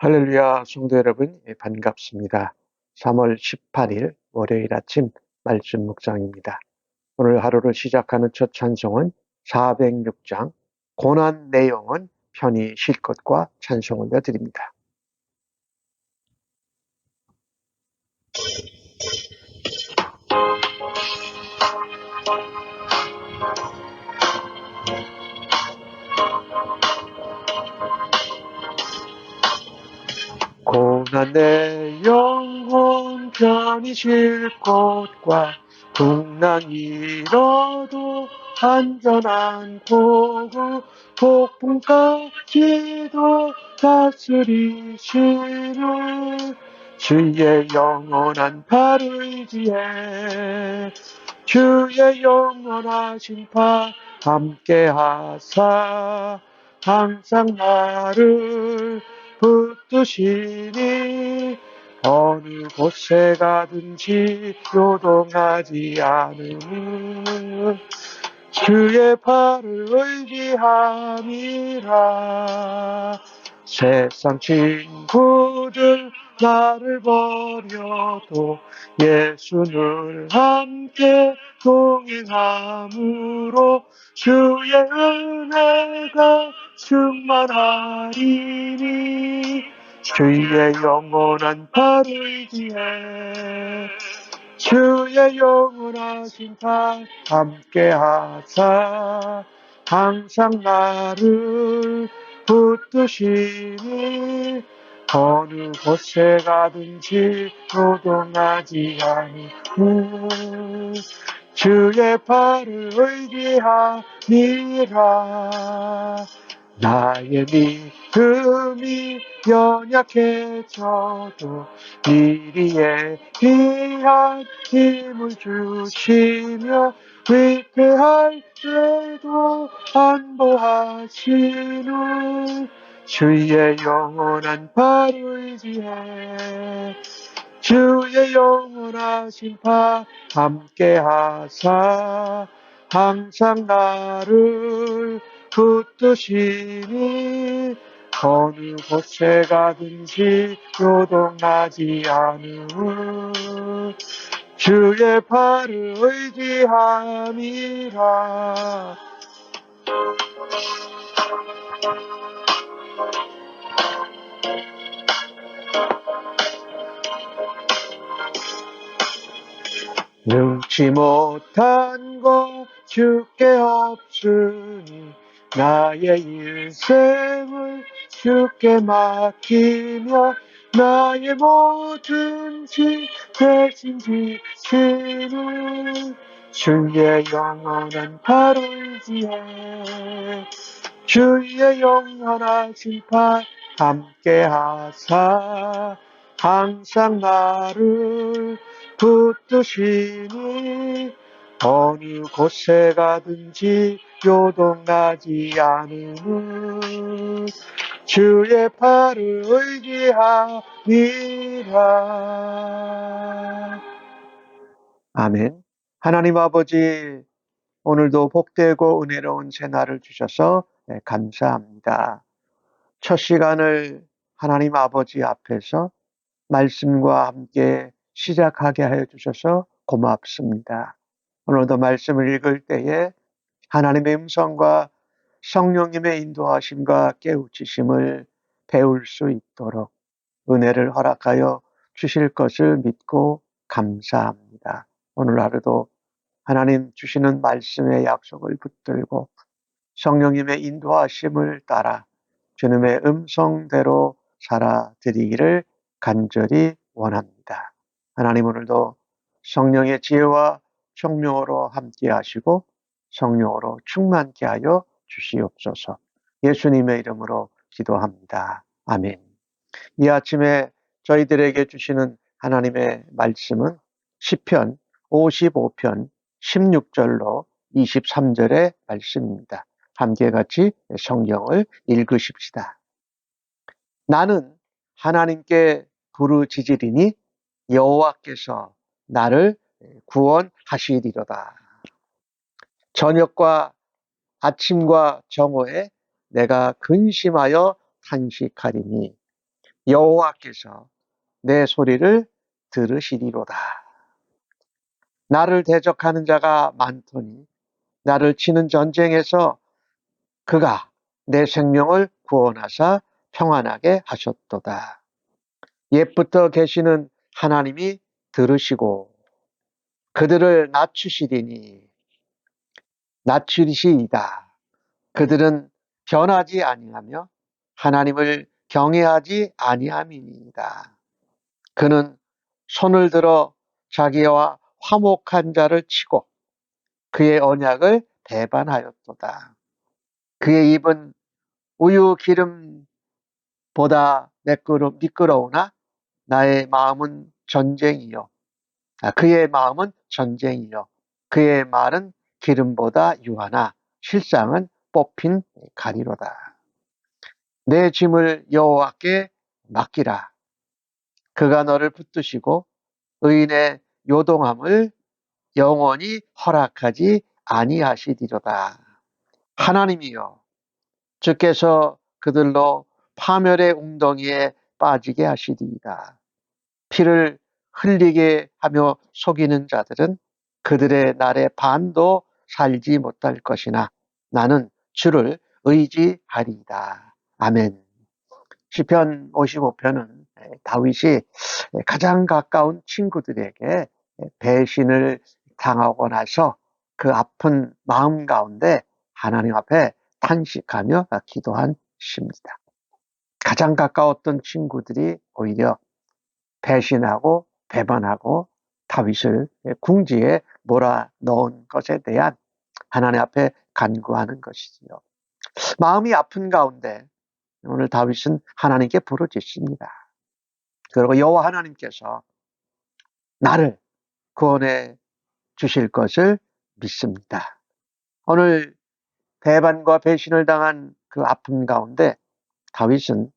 할렐루야, 성도 여러분, 반갑습니다. 3월 18일 월요일 아침 말씀 묵상입니다. 오늘 하루를 시작하는 첫 찬송은 406장 고난 내용은 편히 쉴 것과 찬송 올려드립니다. 고난 내 영혼 편히 쉴 곳과 풍랑 잃어도 안전한 고구 폭풍까지도 다스리시는 주의 영원한 팔을 의지해 주의 영원하신 팔 함께하사 항상 나를 붙드시니 어느 곳에 가든지 요동하지 않음은 주의 팔을 의지함이라. 세상 친구들 나를 버려도 예수를 함께 동행함으로 주의 은혜가 충만하리니 주의 영원한 팔을 의지해 주의 영원하신 팔 함께하사 항상 나를 붙드시니 어느 곳에 가든지 요동하지 않는 주의 팔을 의지함이라. 나의 믿음이 연약해져도 미리에 귀한 힘을 주시며 위태할 때도 안보하시는 주의 영원한 팔을 의지해 주의 영원하신 팔 함께하사 항상 나를 붙드시니 어느 곳에 가든지 요동하지 않음은 주의 팔을 의지함이라. 능치 못한 것 주께 없으니 나의 일생을 주께 맡기며 나의 모든 짐 대신 지시는 주의 영원한 팔을 의지해 주의 영원하신 팔 함께하사 항상 나를 붙드시니 어느 곳에 가든지 요동하지 않음은 주의 팔을 의지함이라. 아멘. 하나님 아버지, 오늘도 복되고 은혜로운 새날을 주셔서 감사합니다. 첫 시간을 하나님 아버지 앞에서 말씀과 함께 시작하게 하여 주셔서 고맙습니다. 오늘도 말씀을 읽을 때에 하나님의 음성과 성령님의 인도하심과 깨우치심을 배울 수 있도록 은혜를 허락하여 주실 것을 믿고 감사합니다. 오늘 하루도 하나님 주시는 말씀의 약속을 붙들고 성령님의 인도하심을 따라 주님의 음성대로 살아드리기를 간절히 원합니다. 하나님 오늘도 성령의 지혜와 총명으로 함께 하시고 성령으로 충만케 하여 주시옵소서. 예수님의 이름으로 기도합니다. 아멘. 이 아침에 저희들에게 주시는 하나님의 말씀은 시편 55편 16절로 23절의 말씀입니다. 함께 같이 성경을 읽으십시다. 나는 하나님께 부르짖으리니 여호와께서 나를 구원하시리로다. 저녁과 아침과 정오에 내가 근심하여 탄식하리니 여호와께서 내 소리를 들으시리로다. 나를 대적하는 자가 많더니 나를 치는 전쟁에서 그가 내 생명을 구원하사 평안하게 하셨도다. 옛부터 계시는 하나님이 들으시고 그들을 낮추시이다. 그들은 변하지 아니하며 하나님을 경외하지 아니함이니이다. 그는 손을 들어 자기와 화목한 자를 치고 그의 언약을 배반하였도다. 그의 입은 우유 기름보다 미끄러우나 나의 마음은 전쟁이요. 그의 마음은 전쟁이요. 그의 말은 기름보다 유하나 실상은 뽑힌 가리로다. 내 짐을 여호와께 맡기라. 그가 너를 붙드시고 의인의 요동함을 영원히 허락하지 아니하시리로다. 하나님이여, 주께서 그들로 파멸의 웅덩이에 빠지게 하시리이다. 피를 흘리게 하며 속이는 자들은 그들의 날에 반도 살지 못할 것이나 나는 주를 의지하리이다. 아멘. 시편 55편은 다윗이 가장 가까운 친구들에게 배신을 당하고 나서 그 아픈 마음 가운데 하나님 앞에 탄식하며 기도한 시입니다. 가장 가까웠던 친구들이 오히려 배신하고 배반하고 다윗을 궁지에 몰아넣은 것에 대한 하나님 앞에 간구하는 것이지요. 마음이 아픈 가운데 오늘 다윗은 하나님께 부르짖습니다. 그리고 여호와 하나님께서 나를 구원해 주실 것을 믿습니다. 오늘 배반과 배신을 당한 그 아픔 가운데 다윗은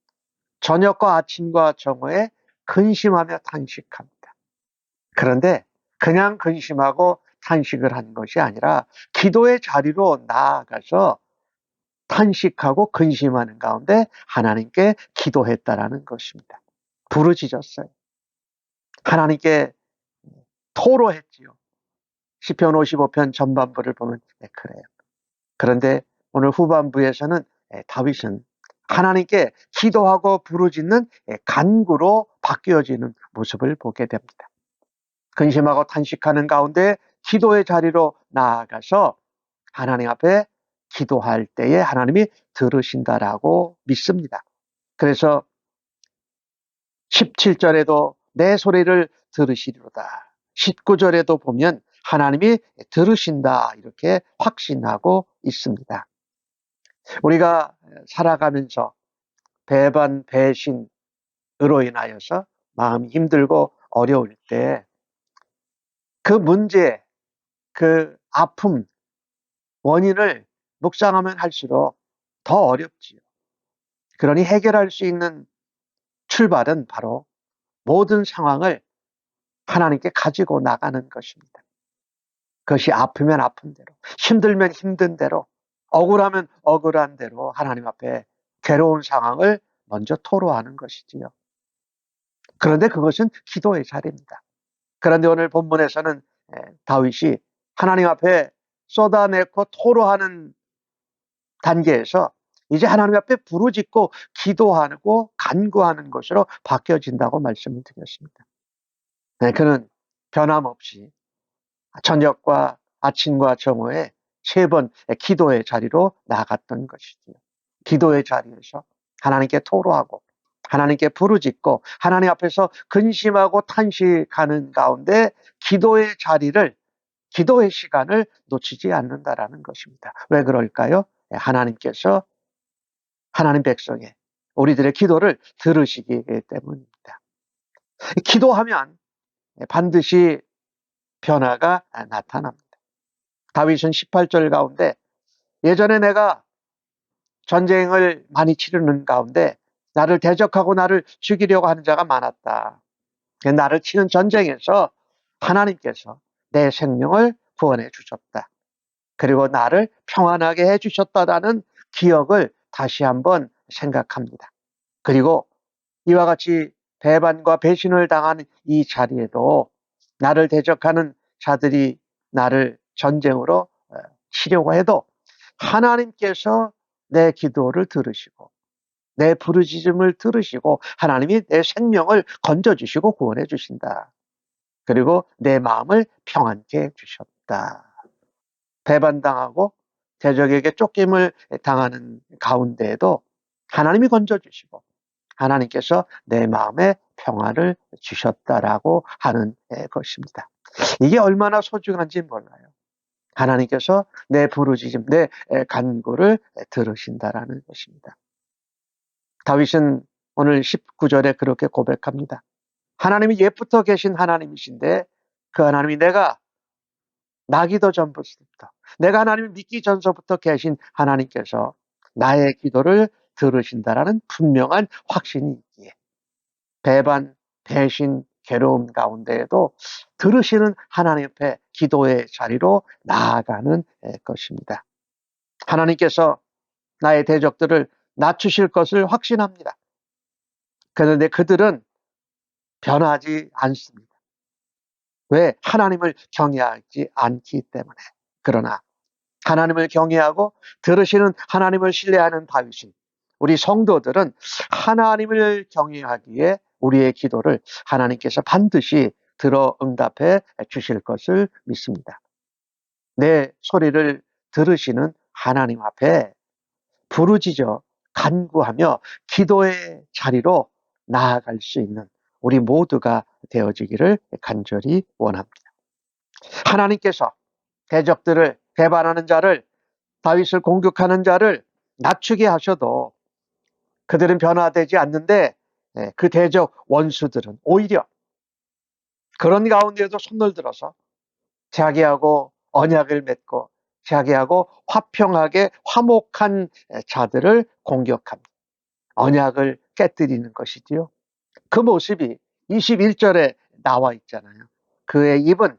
저녁과 아침과 정오에 근심하며 탄식합니다. 그런데 그냥 근심하고 탄식을 한 것이 아니라 기도의 자리로 나아가서 탄식하고 근심하는 가운데 하나님께 기도했다라는 것입니다. 부르짖었어요. 하나님께 토로했지요. 시편 55편 전반부를 보면 그래요. 그런데 오늘 후반부에서는 다윗은 하나님께 기도하고 부르짖는 간구로 바뀌어지는 모습을 보게 됩니다. 근심하고 탄식하는 가운데 기도의 자리로 나아가서 하나님 앞에 기도할 때에 하나님이 들으신다라고 믿습니다. 그래서 17절에도 내 소리를 들으시리로다. 19절에도 보면 하나님이 들으신다 이렇게 확신하고 있습니다. 우리가 살아가면서 배반, 배신으로 인하여서 마음이 힘들고 어려울 때 그 문제, 그 아픔, 원인을 묵상하면 할수록 더 어렵지요. 그러니 해결할 수 있는 출발은 바로 모든 상황을 하나님께 가지고 나가는 것입니다. 그것이 아프면 아픈 대로, 힘들면 힘든 대로, 억울하면 억울한 대로 하나님 앞에 괴로운 상황을 먼저 토로하는 것이지요. 그런데 그것은 기도의 자리입니다. 그런데 오늘 본문에서는 다윗이 하나님 앞에 쏟아내고 토로하는 단계에서 이제 하나님 앞에 부르짖고 기도하고 간구하는 것으로 바뀌어진다고 말씀을 드렸습니다. 그는 변함없이 저녁과 아침과 정오에 3번 기도의 자리로 나갔던 것이지요. 기도의 자리에서 하나님께 토로하고 하나님께 부르짖고 하나님 앞에서 근심하고 탄식하는 가운데 기도의 자리를, 기도의 시간을 놓치지 않는다라는 것입니다. 왜 그럴까요? 하나님께서 하나님 백성의 우리들의 기도를 들으시기 때문입니다. 기도하면 반드시 변화가 나타납니다. 다윗은 18절 가운데 예전에 내가 전쟁을 많이 치르는 가운데 나를 대적하고 나를 죽이려고 하는 자가 많았다. 나를 치는 전쟁에서 하나님께서 내 생명을 구원해 주셨다. 그리고 나를 평안하게 해주셨다라는 기억을 다시 한번 생각합니다. 그리고 이와 같이 배반과 배신을 당한 이 자리에도 나를 대적하는 자들이 나를 전쟁으로 치려고 해도 하나님께서 내 기도를 들으시고 내 부르짖음을 들으시고 하나님이 내 생명을 건져주시고 구원해 주신다. 그리고 내 마음을 평안케 해 주셨다. 배반당하고 대적에게 쫓김을 당하는 가운데에도 하나님이 건져주시고 하나님께서 내 마음에 평안을 주셨다라고 하는 것입니다. 이게 얼마나 소중한지 몰라요. 하나님께서 내 부르짖음, 내 간구를 들으신다라는 것입니다. 다윗은 오늘 19절에 그렇게 고백합니다. 하나님이 옛부터 계신 하나님이신데 그 하나님이 내가 나기도 전부터 내가 하나님을 믿기 전서부터 계신 하나님께서 나의 기도를 들으신다라는 분명한 확신이 있기에 배반, 배신, 괴로움 가운데에도 들으시는 하나님 앞에 기도의 자리로 나아가는 것입니다. 하나님께서 나의 대적들을 낮추실 것을 확신합니다. 그런데 그들은 변하지 않습니다. 왜? 하나님을 경외하지 않기 때문에. 그러나 하나님을 경외하고 들으시는 하나님을 신뢰하는 다윗인 우리 성도들은 하나님을 경외하기에 우리의 기도를 하나님께서 반드시 들어 응답해 주실 것을 믿습니다. 내 소리를 들으시는 하나님 앞에 부르짖어 간구하며 기도의 자리로 나아갈 수 있는 우리 모두가 되어지기를 간절히 원합니다. 하나님께서 대적들을 배반하는 자를 다윗을 공격하는 자를 낮추게 하셔도 그들은 변화되지 않는데 그 대적 원수들은 오히려 그런 가운데에도 손을 들어서 자기하고 언약을 맺고 자기하고 화평하게 화목한 자들을 공격합니다. 언약을 깨뜨리는 것이지요. 그 모습이 21절에 나와 있잖아요. 그의 입은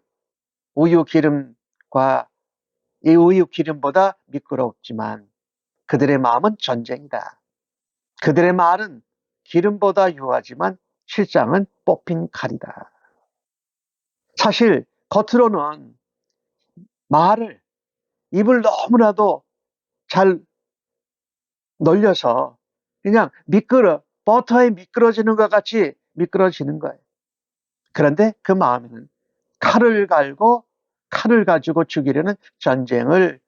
우유 기름과 이 우유 기름보다 미끄럽지만 그들의 마음은 전쟁이다. 그들의 말은 기름보다 유하지만 실상은 뽑힌 칼이다. 사실 겉으로는 말을 입을 너무나도 잘 놀려서 그냥 버터에 미끄러지는 것 같이 미끄러지는 거예요. 그런데 그 마음에는 칼을 갈고 칼을 가지고 죽이려는 전쟁의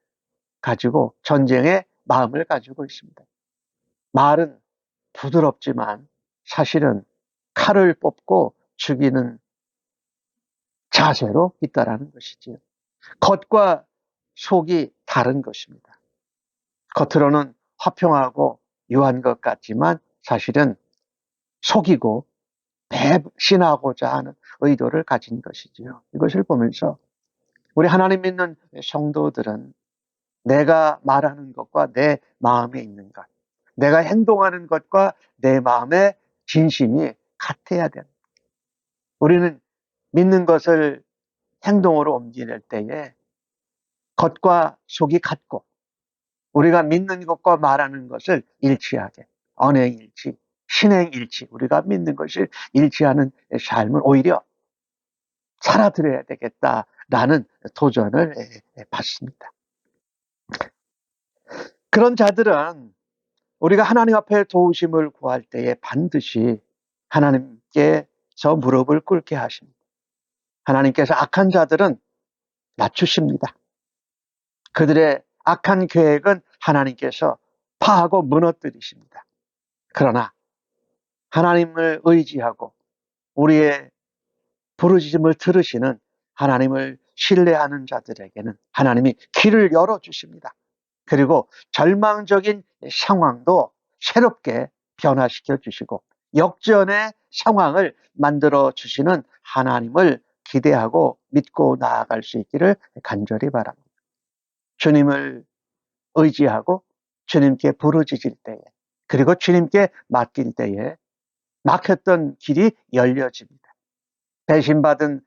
마음을 가지고 있습니다. 말은 부드럽지만 사실은 칼을 뽑고 죽이는 자세로 있다라는 것이지요. 겉과 속이 다른 것입니다. 겉으로는 화평하고 유한 것 같지만 사실은 속이고 배신하고자 하는 의도를 가진 것이지요. 이것을 보면서 우리 하나님 믿는 성도들은 내가 말하는 것과 내 마음에 있는 것, 내가 행동하는 것과 내 마음의 진심이 같아야 됩니다. 우리는 믿는 것을 행동으로 옮길 때에 겉과 속이 같고 우리가 믿는 것과 말하는 것을 일치하게 언행일치, 신행일치 우리가 믿는 것을 일치하는 삶을 오히려 살아드려야 되겠다라는 도전을 받습니다. 그런 자들은 우리가 하나님 앞에 도우심을 구할 때에 반드시 하나님께서 무릎을 꿇게 하십니다. 하나님께서 악한 자들은 낮추십니다. 그들의 악한 계획은 하나님께서 파하고 무너뜨리십니다. 그러나 하나님을 의지하고 우리의 부르짖음을 들으시는 하나님을 신뢰하는 자들에게는 하나님이 길을 열어주십니다. 그리고 절망적인 상황도 새롭게 변화시켜 주시고 역전의 상황을 만들어 주시는 하나님을 기대하고 믿고 나아갈 수 있기를 간절히 바랍니다. 주님을 의지하고 주님께 부르짖을 때에 그리고 주님께 맡길 때에 막혔던 길이 열려집니다. 배신받은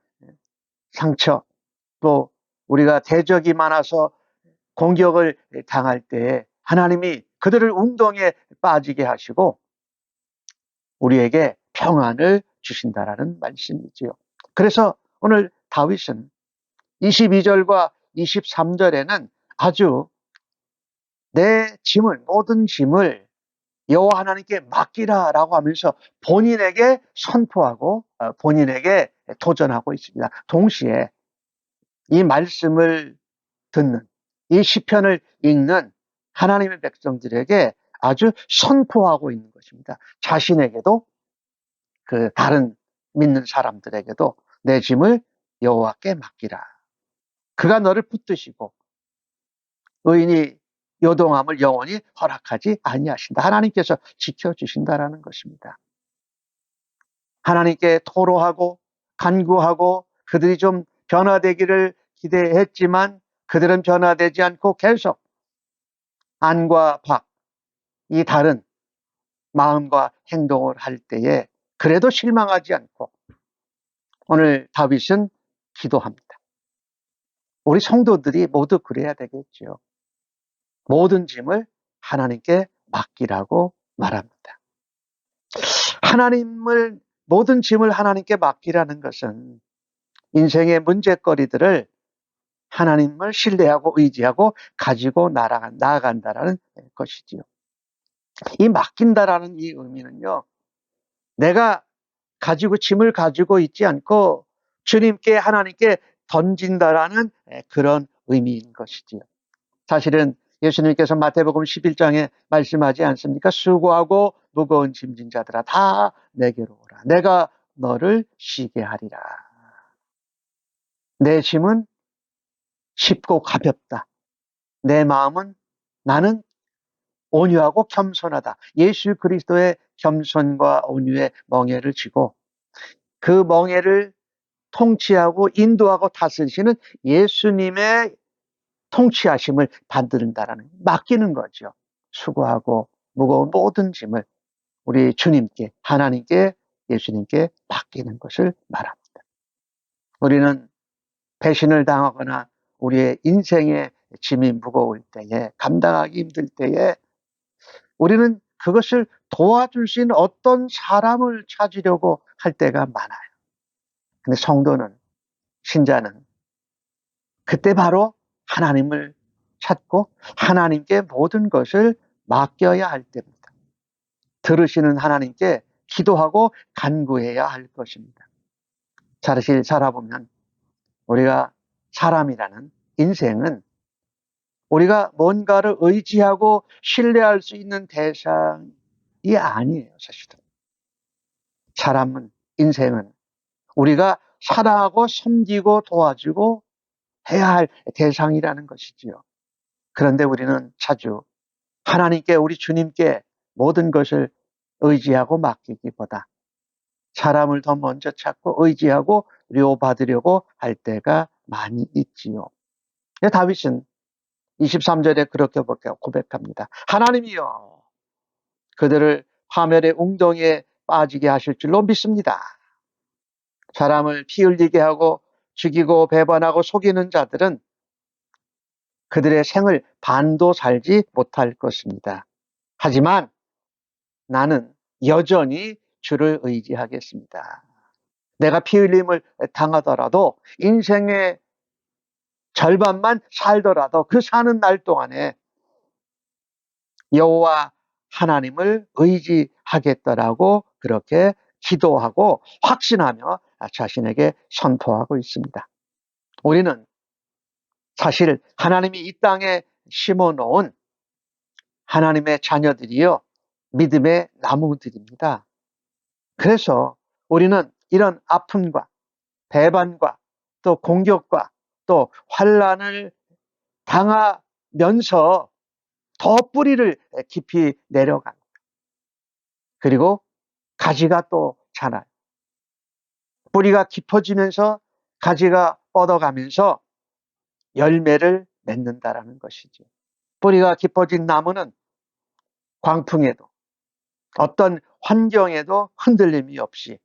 상처 또 우리가 대적이 많아서 공격을 당할 때에 하나님이 그들을 운동에 빠지게 하시고 우리에게 평안을 주신다라는 말씀이지요. 그래서 오늘 다윗은 22절과 23절에는 아주 내 짐을, 모든 짐을 여호와 하나님께 맡기라라고 하면서 본인에게 선포하고 본인에게 도전하고 있습니다. 동시에 이 말씀을 듣는, 이 시편을 읽는 하나님의 백성들에게 아주 선포하고 있는 것입니다. 자신에게도 그 다른 믿는 사람들에게도 내 짐을 여호와께 맡기라. 그가 너를 붙드시고 의인이 요동함을 영원히 허락하지 아니하신다. 하나님께서 지켜주신다라는 것입니다. 하나님께 토로하고 간구하고 그들이 좀 변화되기를 기대했지만 그들은 변화되지 않고 계속 안과 밖, 이 다른 마음과 행동을 할 때에 그래도 실망하지 않고 오늘 다윗은 기도합니다. 우리 성도들이 모두 그래야 되겠죠. 모든 짐을 하나님께 맡기라고 말합니다. 모든 짐을 하나님께 맡기라는 것은 인생의 문제거리들을 하나님을 신뢰하고 의지하고 가지고 나아간다라는 것이지요. 이 맡긴다라는 이 의미는요, 내가 짐을 가지고 있지 않고 주님께 하나님께 던진다라는 그런 의미인 것이지요. 사실은 예수님께서 마태복음 11장에 말씀하지 않습니까? 수고하고 무거운 짐진 자들아 다 내게로 오라. 내가 너를 쉬게 하리라. 내 짐은 쉽고 가볍다. 내 마음은 나는 온유하고 겸손하다. 예수 그리스도의 겸손과 온유의 멍에를 쥐고 그 멍에를 통치하고 인도하고 다스리시는 예수님의 통치하심을 받는다라는, 맡기는 거죠. 수고하고 무거운 모든 짐을 우리 주님께, 하나님께, 예수님께 맡기는 것을 말합니다. 우리는 배신을 당하거나 우리의 인생의 짐이 무거울 때에, 감당하기 힘들 때에 우리는 그것을 도와줄 수 있는 어떤 사람을 찾으려고 할 때가 많아요. 근데 성도는, 신자는 그때 바로 하나님을 찾고 하나님께 모든 것을 맡겨야 할 때입니다. 들으시는 하나님께 기도하고 간구해야 할 것입니다. 사실 살아보면 우리가 사람이라는 인생은 우리가 뭔가를 의지하고 신뢰할 수 있는 대상이 아니에요, 사실은. 인생은 우리가 사랑하고 섬기고 도와주고 해야 할 대상이라는 것이지요. 그런데 우리는 자주 하나님께, 우리 주님께 모든 것을 의지하고 맡기기보다 사람을 더 먼저 찾고 의지하고 료받으려고 할 때가 많이 있지요. 다윗은 23절에 그렇게 고백합니다. 하나님이여, 그들을 파멸의 웅덩이에 빠지게 하실 줄로 믿습니다. 사람을 피 흘리게 하고 죽이고 배반하고 속이는 자들은 그들의 생을 반도 살지 못할 것입니다. 하지만 나는 여전히 주를 의지하겠습니다. 내가 피 흘림을 당하더라도 인생의 절반만 살더라도 그 사는 날 동안에 여호와 하나님을 의지하겠다라고 그렇게 기도하고 확신하며 자신에게 선포하고 있습니다. 우리는 사실 하나님이 이 땅에 심어놓은 하나님의 자녀들이요, 믿음의 나무들입니다. 그래서 우리는 이런 아픔과 배반과 또 공격과 또 환난을 당하면서 더 뿌리를 깊이 내려갑니다. 그리고 가지가 또 자라요. 뿌리가 깊어지면서 가지가 뻗어가면서 열매를 맺는다라는 것이죠. 뿌리가 깊어진 나무는 광풍에도 어떤 환경에도 흔들림이 없이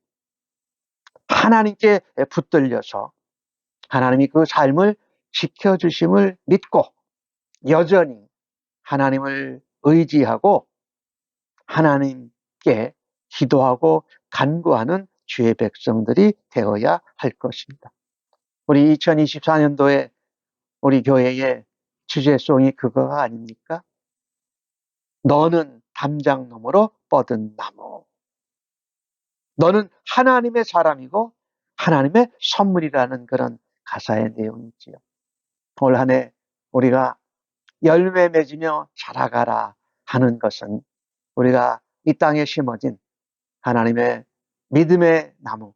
하나님께 붙들려서 하나님이 그 삶을 지켜주심을 믿고 여전히 하나님을 의지하고 하나님께 기도하고 간구하는 주의 백성들이 되어야 할 것입니다. 우리 2024년도에 우리 교회의 주제송이 그거 아닙니까? 너는 담장 너머로 뻗은 나무. 너는 하나님의 사람이고 하나님의 선물이라는 그런 가사의 내용이지요. 올 한 해 우리가 열매 맺으며 자라가라 하는 것은 우리가 이 땅에 심어진 하나님의 믿음의 나무,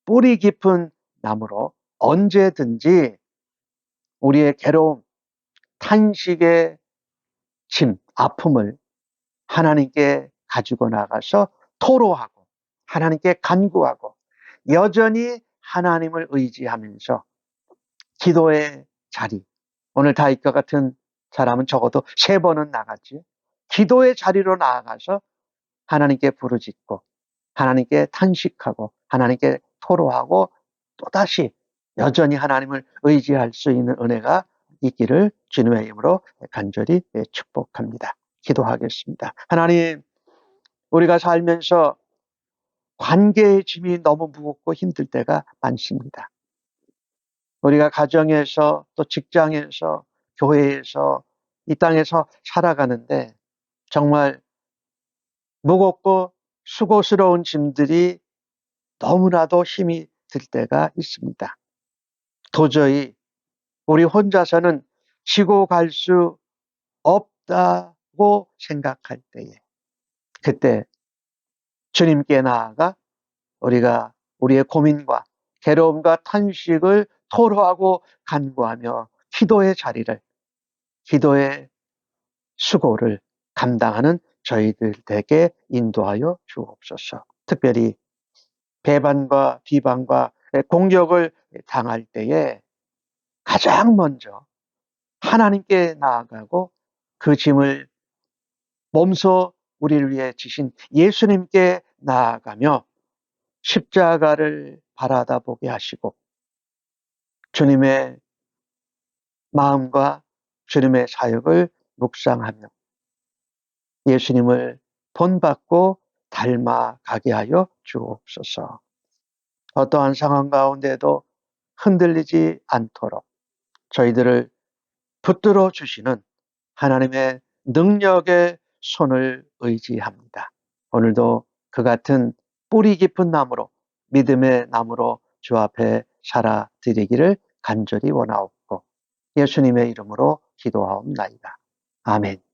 뿌리 깊은 나무로 언제든지 우리의 괴로움, 탄식의 짐, 아픔을 하나님께 가지고 나가서 토로하고 하나님께 간구하고 여전히 하나님을 의지하면서 기도의 자리, 오늘 다윗과 같은 사람은 적어도 3번은 나갔지요. 기도의 자리로 나아가서 하나님께 부르짖고 하나님께 탄식하고 하나님께 토로하고 또다시 여전히 하나님을 의지할 수 있는 은혜가 있기를 주님의 이름으로 간절히 축복합니다. 기도하겠습니다. 하나님, 우리가 살면서 관계의 짐이 너무 무겁고 힘들 때가 많습니다. 우리가 가정에서 또 직장에서 교회에서 이 땅에서 살아가는데 정말 무겁고 수고스러운 짐들이 너무나도 힘이 들 때가 있습니다. 도저히 우리 혼자서는 지고 갈 수 없다고 생각할 때에 그때 주님께 나아가 우리가 우리의 고민과 괴로움과 탄식을 토로하고 간구하며 기도의 자리를, 기도의 수고를 감당하는 저희들에게 인도하여 주옵소서. 특별히 배반과 비방과 공격을 당할 때에 가장 먼저 하나님께 나아가고 그 짐을 몸소 우리를 위해 지신 예수님께 나아가며 십자가를 바라다 보게 하시고 주님의 마음과 주님의 사역을 묵상하며 예수님을 본받고 닮아가게 하여 주옵소서. 어떠한 상황 가운데도 흔들리지 않도록 저희들을 붙들어 주시는 하나님의 능력의 손을 의지합니다. 오늘도 그 같은 뿌리 깊은 나무로 믿음의 나무로 주 앞에 살아드리기를 간절히 원하옵고 예수님의 이름으로 기도하옵나이다. 아멘.